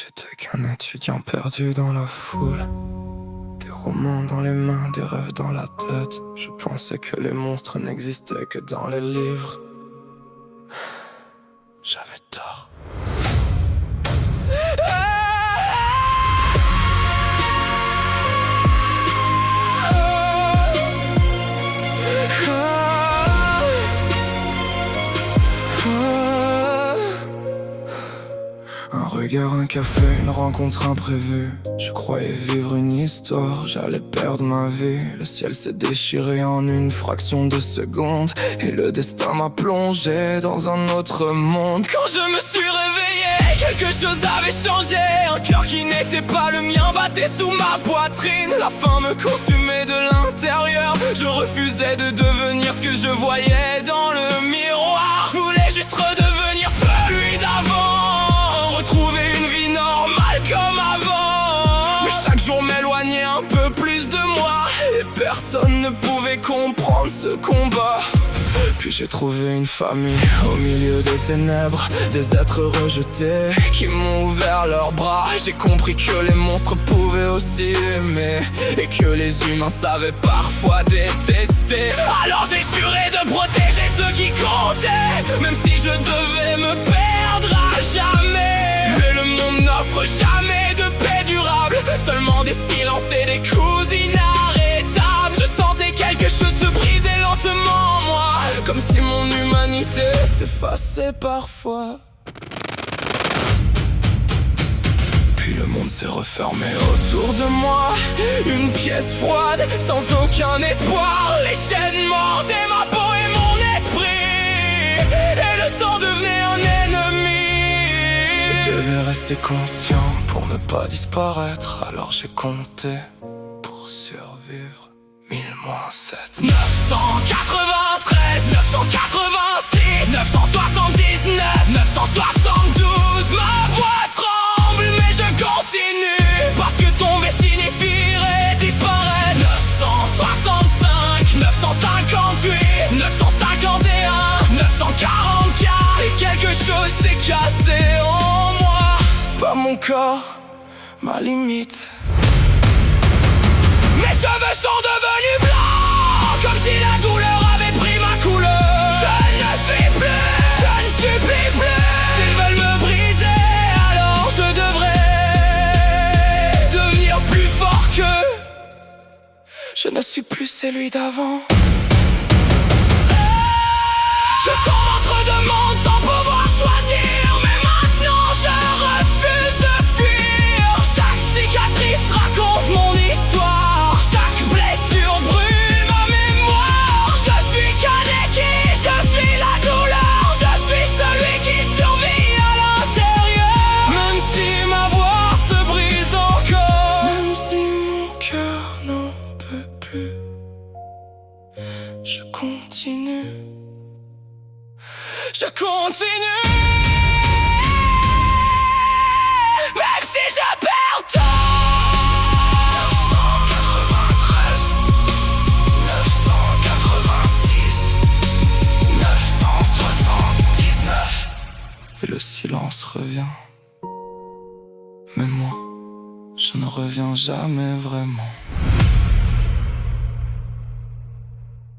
J'étais qu'un étudiant perdu dans la foule. Des romans dans les mains, des rêves dans la tête. Je pensais que les monstres n'existaient que dans les livres. J'avais tort. Un regard, un café, une rencontre imprévue. Je croyais vivre une histoire, j'allais perdre ma vie. Le ciel s'est déchiré en une fraction de seconde, et le destin m'a plongé dans un autre monde. Quand je me suis réveillé, quelque chose avait changé. Un cœur qui n'était pas le mien battait sous ma poitrine. La faim me consumait de l'intérieur. Je refusais de devenir ce que je voyais dans le miroir. Je voulais juste redevenir celui d'avant, retrouver une vie normale comme avant. Mais chaque jour m'éloignait un peu plus de moi, et personne ne pouvait comprendre ce combat. Puis j'ai trouvé une famille au milieu des ténèbres, des êtres rejetés qui m'ont ouvert leurs bras. J'ai compris que les monstres pouvaient aussi aimer, et que les humains savaient parfois détester. Alors j'ai juré de protéger ceux qui comptaient, même si je devais me perdre à jamais. Mais le monde n'offre jamais de paix durable, seulement des silences et des coups inarrêtables. Je sentais quelque chose se briser lentement, moi, comme si mon humanité s'effaçait parfois. Puis le monde s'est refermé autour de moi, une pièce froide, sans aucun espoir. Les chaînes mordaient ma peau et mon esprit, et le temps devenait un ennemi. Je devais rester conscient pour ne pas disparaître, alors j'ai compté pour survivre. 1000 moins 7, 993, 986, 979, 972. Ma voix tremble mais je continue, parce que tomber signifierait disparaître. 965, 958, 951, 944. Et quelque chose s'est cassé en moi. Pas mon corps, ma limite. Mes cheveux sont devenus blancs, comme si la douleur avait pris ma couleur. Je ne suis plus. S'ils veulent me briser, alors je devrais devenir plus fort qu'eux. Je ne suis plus celui d'avant. Je tombe entre deux mondes sans pouvoir choisir, mais maintenant je refuse de fuir. Chaque cicatrice raconte mon histoire, chaque blessure brûle ma mémoire. Je suis Kaneki, je suis la douleur, je suis celui qui survit à l'intérieur. Même si ma voix se brise encore, même si mon cœur n'en peut plus, je continue. Je continue, même si je perds tout. 993, 986, 979. Et le silence revient. Mais moi, je ne reviens jamais vraiment.